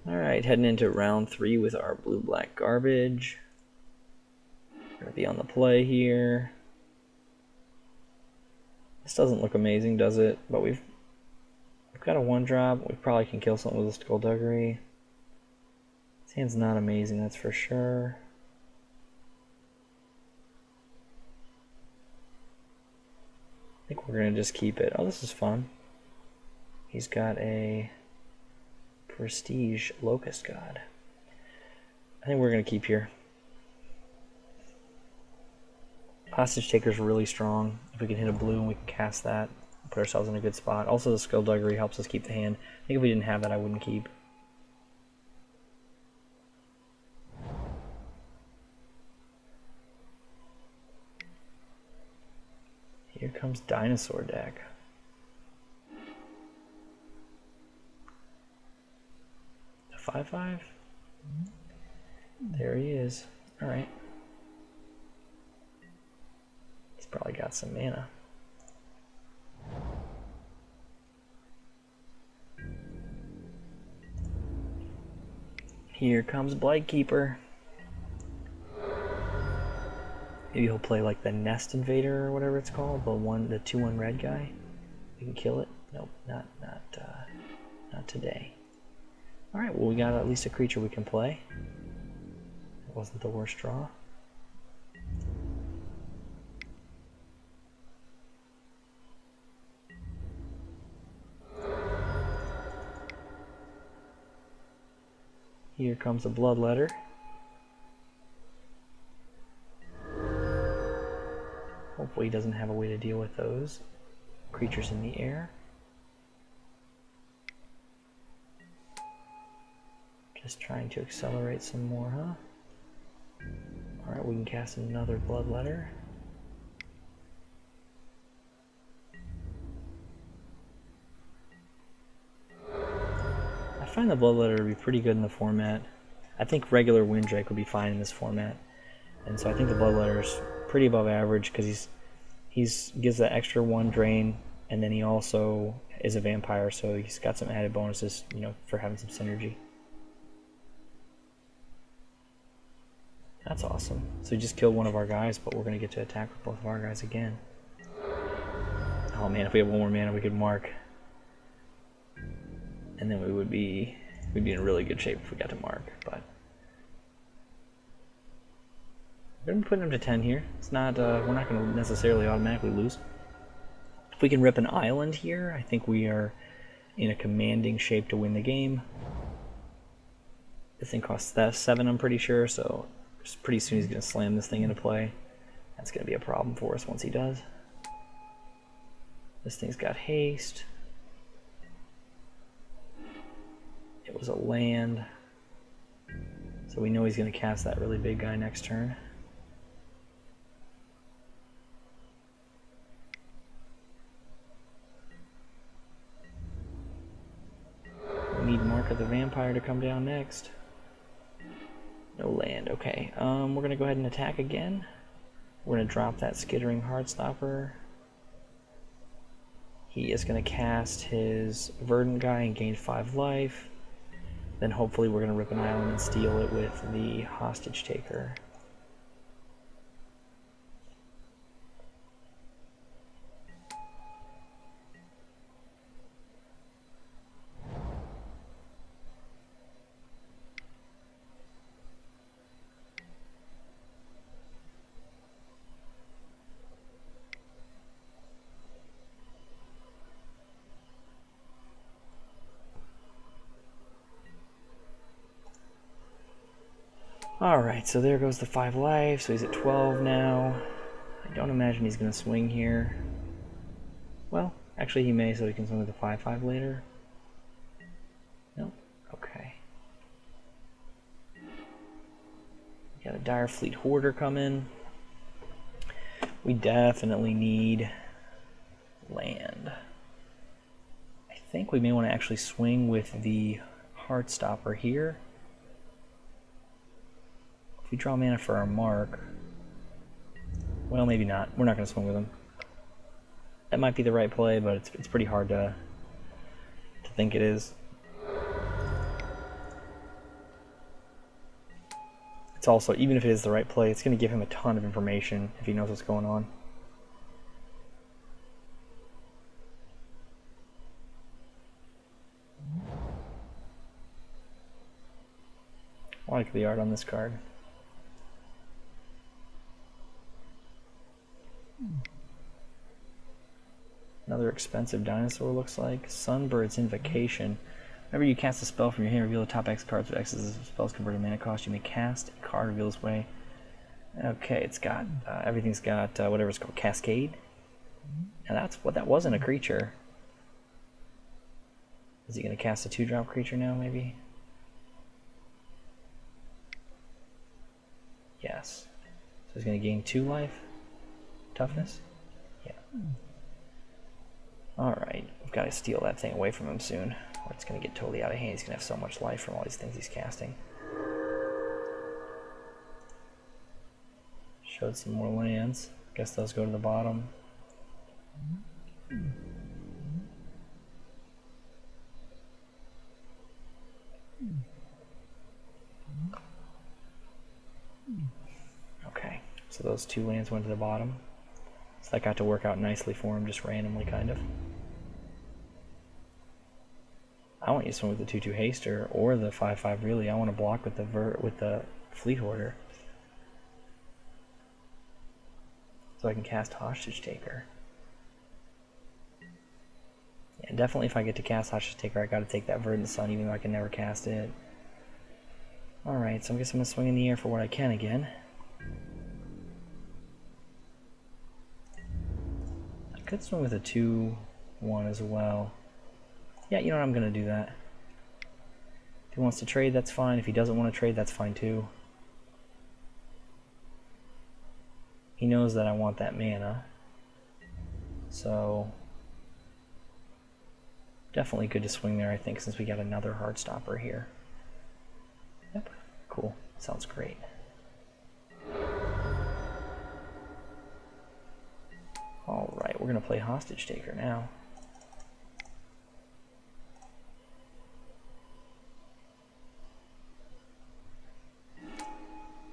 Alright, heading into round 3 with our blue-black garbage. Gonna be on the play here. This doesn't look amazing, does it? But we've got a 1-drop. We probably can kill something with a skullduggery. This hand's not amazing, that's for sure. I think we're gonna just keep it. Oh, this is fun. He's got a Prestige Locust God. I think we're gonna keep here. Hostage Taker's really strong. If we can hit a blue and we can cast that, put ourselves in a good spot. Also, the Skullduggery helps us keep the hand. I think if we didn't have that, I wouldn't keep. Here comes Dinosaur deck. A 5/5? There he is. Alright. He's probably got some mana. Here comes Blightkeeper. Maybe he'll play like the Nest Invader or whatever it's called, the 2/1 red guy. We can kill it. Nope, not today. All right, well we got at least a creature we can play. It wasn't the worst draw. Here comes a Bloodletter. Hopefully he doesn't have a way to deal with those creatures in the air. Just trying to accelerate some more, huh? Alright, we can cast another Bloodletter. I find the Bloodletter to be pretty good in the format. I think regular Windrake would be fine in this format. And so I think the Bloodletter is pretty above average because he's gives that extra 1 drain, and then he also is a vampire, so he's got some added bonuses, you know, for having some synergy. That's awesome. So he just killed one of our guys, but we're gonna get to attack with both of our guys again. Oh man, if we had 1 more mana, we could mark, and then we'd be in really good shape if we got to mark. But we're gonna be putting him to 10 here. It's not. We're not gonna necessarily automatically lose. If we can rip an island here, I think we are in a commanding shape to win the game. This thing costs 7, I'm pretty sure, so pretty soon he's gonna slam this thing into play. That's gonna be a problem for us once he does. This thing's got haste. It was a land, so we know he's gonna cast that really big guy next turn. We need Mark of the Vampire to come down next. No land, okay. We're gonna go ahead and attack again. We're gonna drop that Skittering Heartstopper. He is gonna cast his Verdant guy and gain 5 life. Then hopefully we're gonna rip an island and steal it with the Hostage Taker. Alright, so there goes the 5 life, so he's at 12 now. I don't imagine he's going to swing here. Well, actually he may, so he can swing with the 5/5 later. Nope, okay. We got a Dire Fleet Hoarder coming. We definitely need land. I think we may want to actually swing with the Heartstopper here. If we draw mana for our mark, well, maybe not. We're not going to swing with him. That might be the right play, but it's pretty hard to think it is. it's also, even if it is the right play, it's going to give him a ton of information if he knows what's going on. I like the art on this card. Another expensive dinosaur looks like. Sunbird's Invocation. Whenever you cast a spell from your hand, reveal the top X cards with X as the spell's converted mana cost. You may cast a card reveal this way. Okay, it's got, everything's got whatever it's called, Cascade. And that's what, that wasn't a creature. Is he going to cast a 2-drop creature now, maybe? Yes. So he's going to gain 2 life? Toughness? Yeah. Alright, we've got to steal that thing away from him soon, or it's going to get totally out of hand. He's going to have so much life from all these things he's casting. Showed some more lands. Guess those go to the bottom. Okay, so those 2 lands went to the bottom. So that got to work out nicely for him, just randomly, kind of. I want you to swing with the 2/2 haster or the 5/5. Really, I want to block with the Fleet Hoarder, so I can cast Hostage Taker. Yeah, definitely, if I get to cast Hostage Taker, I got to take that Verdant Sun, even though I can never cast it. All right, so I guess I'm gonna swing in the air for what I can again. I could swing with a 2/1 as well. Yeah, you know what, I'm going to do that. If he wants to trade, that's fine. If he doesn't want to trade, that's fine too. He knows that I want that mana. So, definitely good to swing there, I think, since we got another Heartstopper here. Yep, cool. Sounds great. Alright, we're going to play Hostage Taker now.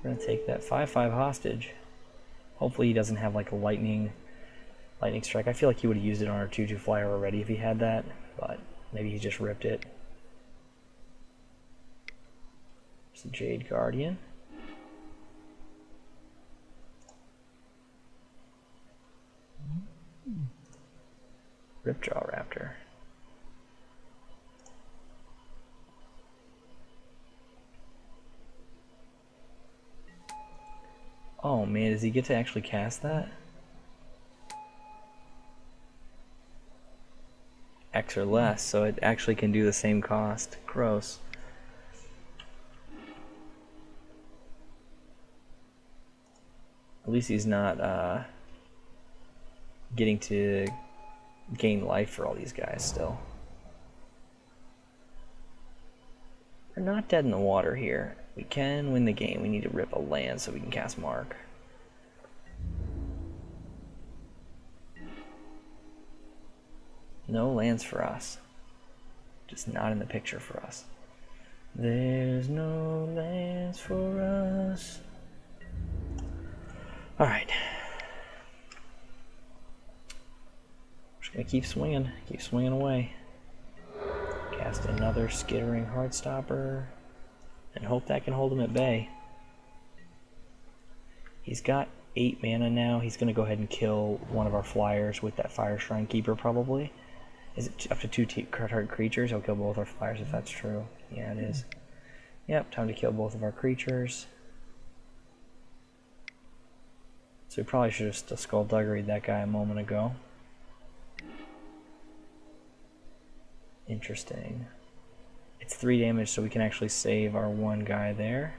We're going to take that 5/5 hostage. Hopefully he doesn't have like a lightning strike. I feel like he would have used it on our 2/2 flyer already if he had that, but maybe he just ripped it. There's a Jade Guardian. Ripjaw Raptor. Oh man, does he get to actually cast that? X or less, so it actually can do the same cost. Gross. At least he's not getting to gain life for all these guys still. We're not dead in the water here. We can win the game. We need to rip a land so we can cast Mark. No lands for us. Just not in the picture for us. There's no lands for us. Alright. Just gonna keep swinging away. Cast another Skittering Heartstopper and hope that can hold him at bay. He's got 8 mana now. He's gonna go ahead and kill one of our flyers with that Fire Shrine Keeper probably. Is it up to 2 target creatures? He'll kill both our flyers if that's true. Yeah, it is. Yep, time to kill both of our creatures. So we probably should have Skullduggery'd that guy a moment ago. Interesting. It's 3 damage, so we can actually save our one guy there.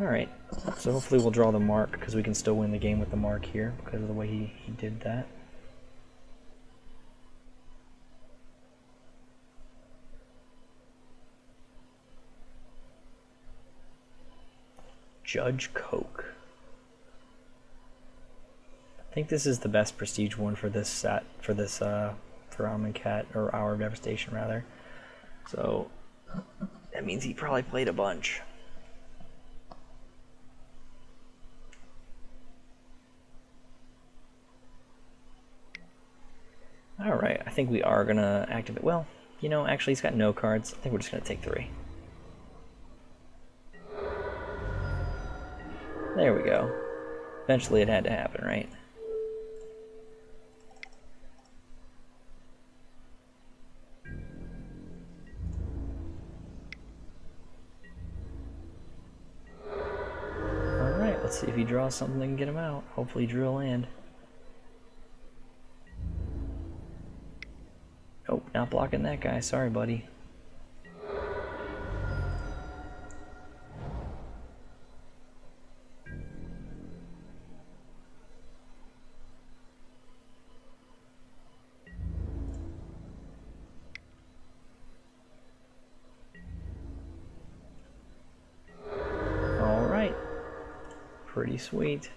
Alright, so hopefully we'll draw the Mark, because we can still win the game with the Mark here, because of the way he did that. Judge Coke. I think this is the best prestige one for this set, for Amonkhet, or Hour of Devastation rather. So that means he probably played a bunch. Alright, I think we are gonna activate. Well, you know, actually he's got no cards. I think we're just gonna take 3. There we go. Eventually it had to happen, right? Alright, let's see if he draws something that can get him out. Hopefully he drew a land. Oh, not blocking that guy. Sorry, buddy. Alright. Pretty sweet.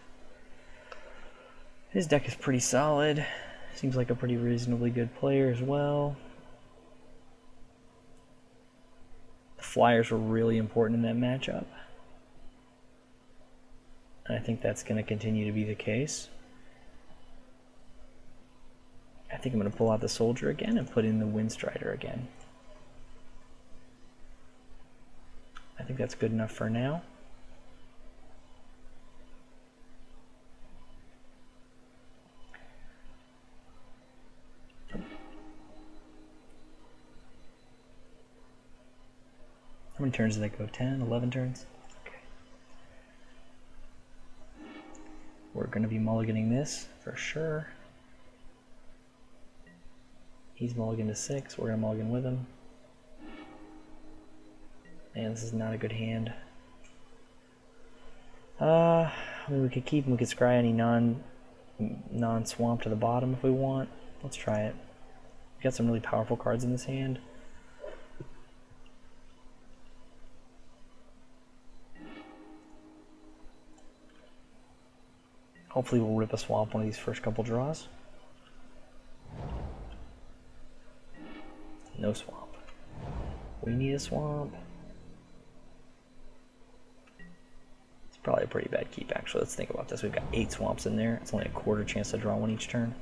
His deck is pretty solid. Seems like a pretty reasonably good player as well. The Flyers were really important in that matchup. And I think that's going to continue to be the case. I think I'm going to pull out the Soldier again and put in the Windstrider again. I think that's good enough for now. How many turns did that go? 10, 11 turns? Okay. We're going to be mulliganing this for sure. He's mulligan to 6. We're going to mulligan with him. And this is not a good hand. I mean, we could keep him. We could scry any non-swamp to the bottom if we want. Let's try it. We got some really powerful cards in this hand. Hopefully we'll rip a swamp one of these first couple draws. No swamp. We need a swamp. It's probably a pretty bad keep, actually. Let's think about this. We've got 8 swamps in there. It's only a quarter chance to draw one each turn.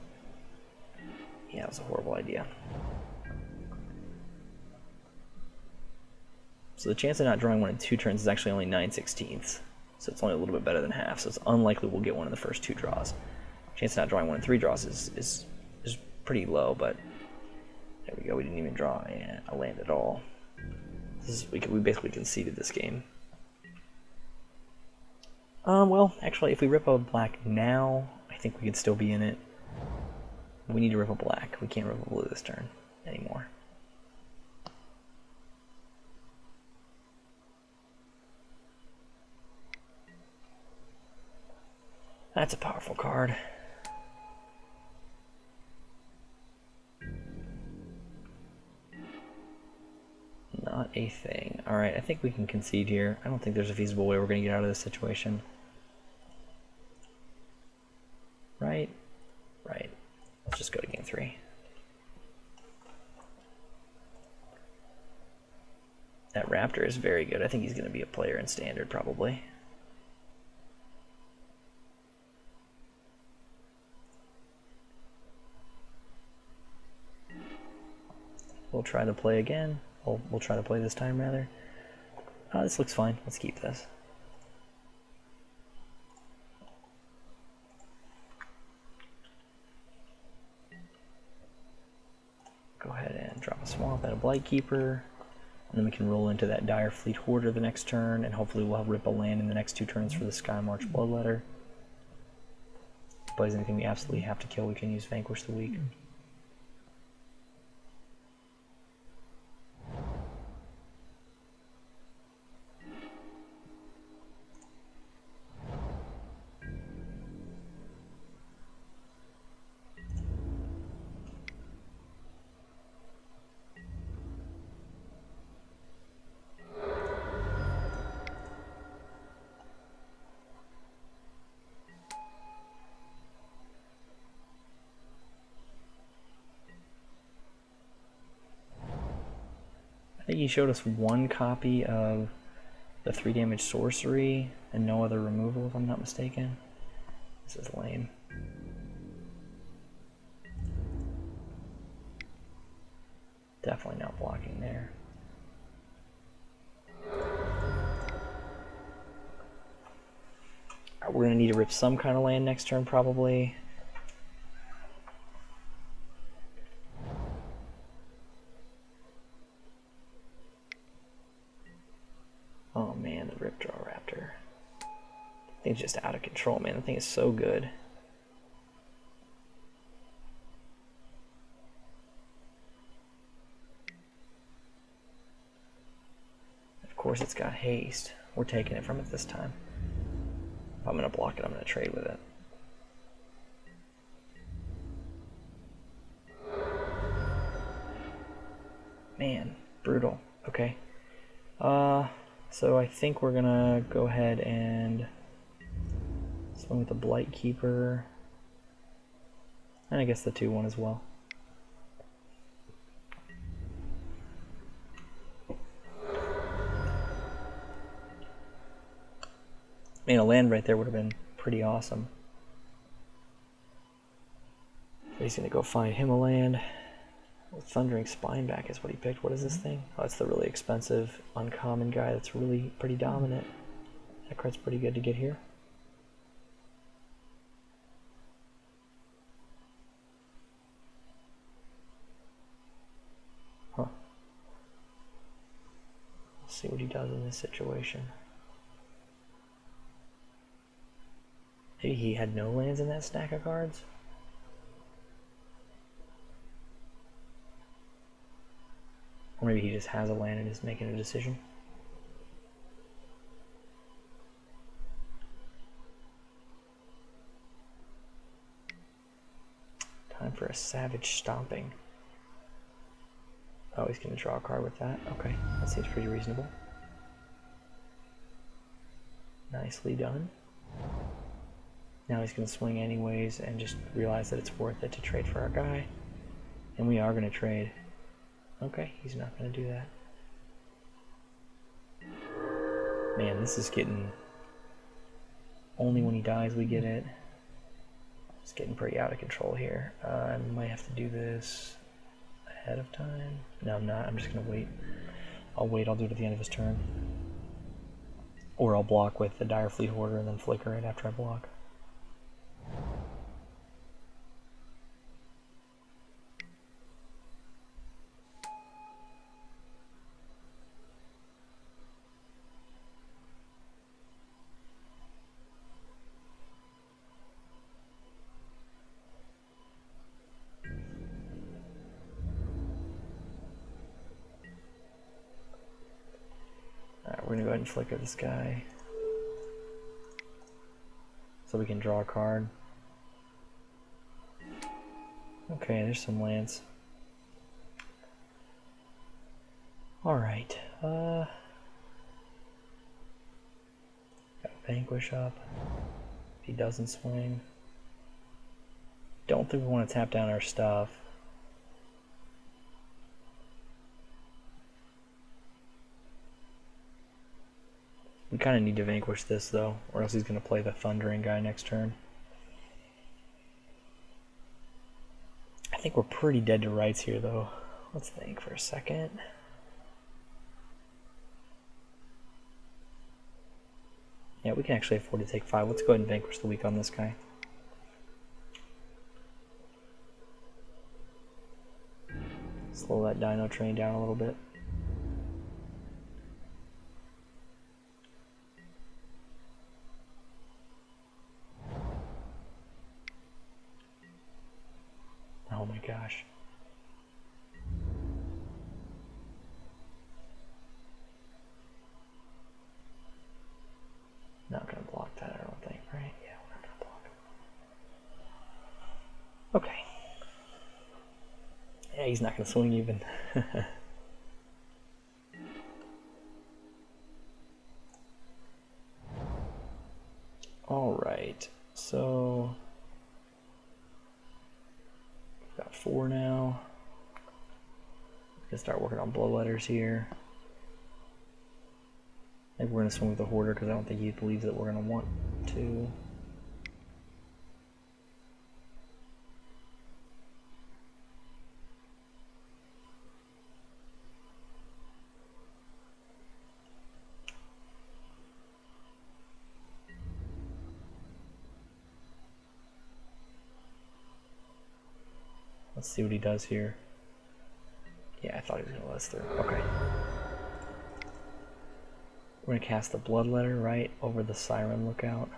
Yeah, it was a horrible idea. So the chance of not drawing one in 2 turns is actually only 9/16. So it's only a little bit better than half, so it's unlikely we'll get one in the first 2 draws. Chance of not drawing one in 3 draws is pretty low, but there we go. We didn't even draw a land at all. We basically conceded this game. Well, actually, if we rip a black now, I think we could still be in it. We need to rip a black. We can't rip a blue this turn anymore. That's a powerful card. Not a thing. Alright, I think we can concede here. I don't think there's a feasible way we're going to get out of this situation. Right? Right. Let's just go to game 3. That Raptor is very good. I think he's going to be a player in Standard, probably. We'll try to play again. We'll try to play this time, rather. This looks fine. Let's keep this. Go ahead and drop a swamp and a Blightkeeper. And then we can roll into that Dire Fleet Hoarder the next turn, and hopefully we'll have rip a land in the next 2 turns for the Skymarch Bloodletter. If he plays anything we absolutely have to kill, we can use Vanquish the Weak. think he showed us one copy of the 3 damage sorcery and no other removal, if I'm not mistaken. This is lame. Definitely not blocking there. We're going to need to rip some kind of land next turn, probably. Oh man, the Rip Draw Raptor. That thing's just out of control, man. The thing is so good. Of course it's got haste. We're taking it from it this time. If I'm going to block it, I'm going to trade with it. Man, brutal. Okay. So I think we're going to go ahead and swing with the Blight Keeper. And I guess the 2/1 as well. Man, a land right there would have been pretty awesome. So he's going to go find him a land. Thundering Spineback is what he picked. What is this thing? Oh, it's the really expensive uncommon guy that's really pretty dominant. That card's pretty good to get here. Huh. Let's see what he does in this situation. Maybe he had no lands in that stack of cards? Or maybe he just has a land and is making a decision. Time for a Savage Stomping. Oh, he's going to draw a card with that. Okay, that seems pretty reasonable. Nicely done. Now he's going to swing anyways and just realize that it's worth it to trade for our guy. And we are going to trade. Okay, he's not going to do that. Man, this is getting... Only when he dies we get it. It's getting pretty out of control here. I might have to do this ahead of time. No, I'm not. I'm just going to wait. I'll wait. I'll do it at the end of his turn. Or I'll block with the Dire Fleet Hoarder and then flicker it after I block. We're going to go ahead and flicker this guy so we can draw a card. Okay, there's some lands. Alright, got Vanquish up. If he doesn't swing. Don't think we want to tap down our stuff. We kind of need to vanquish this though, or else he's going to play the Thundering guy next turn. I think we're pretty dead to rights here though. Let's think for a second. Yeah, we can actually afford to take 5. Let's go ahead and vanquish the weak on this guy. Slow that Dino train down a little bit. Oh my gosh. Not gonna block that, I don't think, right? Yeah, we're not gonna block. Okay. Yeah, he's not gonna swing even. Alright, so we've got 4 now. Gonna start working on blow letters here. think we're going to swing with the Hoarder because I don't think he believes that we're going to want to. Let's see what he does here. Yeah, I thought he was going to let us through. Okay. We're going to cast the Bloodletter right over the Siren Lookout.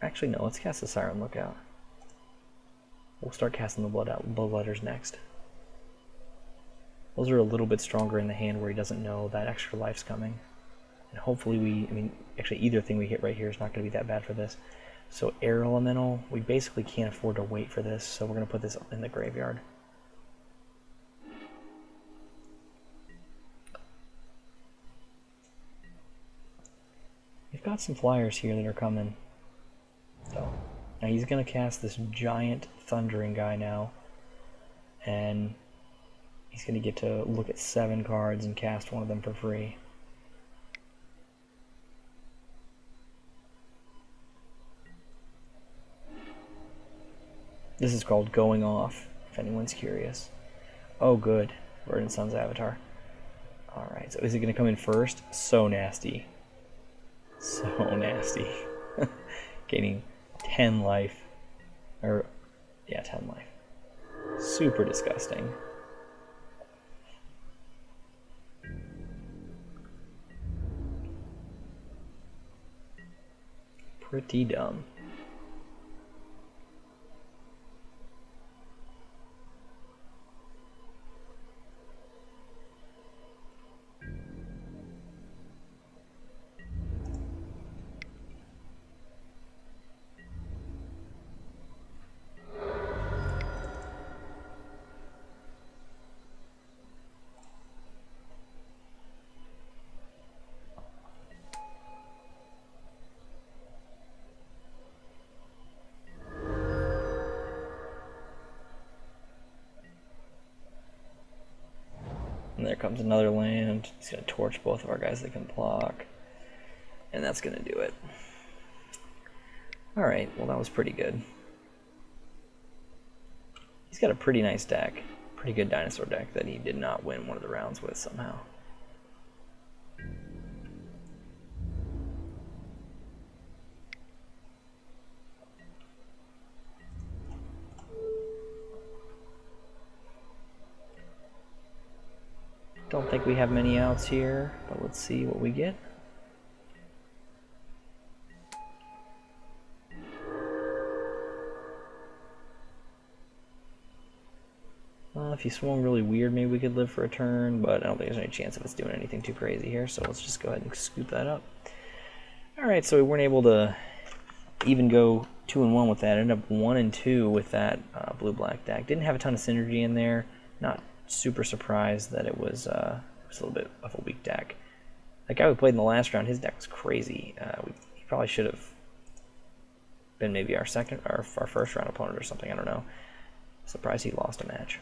Actually, no, let's cast the Siren Lookout. We'll start casting the Bloodletters next. Those are a little bit stronger in the hand where he doesn't know that extra life's coming. And hopefully actually either thing we hit right here is not going to be that bad for this. So Air Elemental, we basically can't afford to wait for this, so we're going to put this in the graveyard. We've got some flyers here that are coming. So now he's going to cast this giant thundering guy now, and he's going to get to look at 7 cards and cast one of them for free. This is called Going Off, if anyone's curious. Oh good, Verdant Sun's Avatar. Alright, so is it going to come in first? So nasty. So nasty. Gaining 10 life. Or, yeah, 10 life. Super disgusting. Pretty dumb. And there comes another land. He's going to torch both of our guys that can block. And that's going to do it. Alright, well that was pretty good. He's got a pretty nice deck. Pretty good dinosaur deck that he did not win one of the rounds with somehow. Don't think we have many outs here, but let's see what we get. If he swung really weird, maybe we could live for a turn, but I don't think there's any chance of us doing anything too crazy here, so let's just go ahead and scoop that up. Alright, so we weren't able to even go 2-1 with that. Ended up 1-2 with that blue-black deck. Didn't have a ton of synergy in there. Not super surprised that it was a little bit of a weak deck. The guy we played in the last round, his deck was crazy. He probably should have been maybe our first round opponent or something. I don't know. Surprised he lost a match.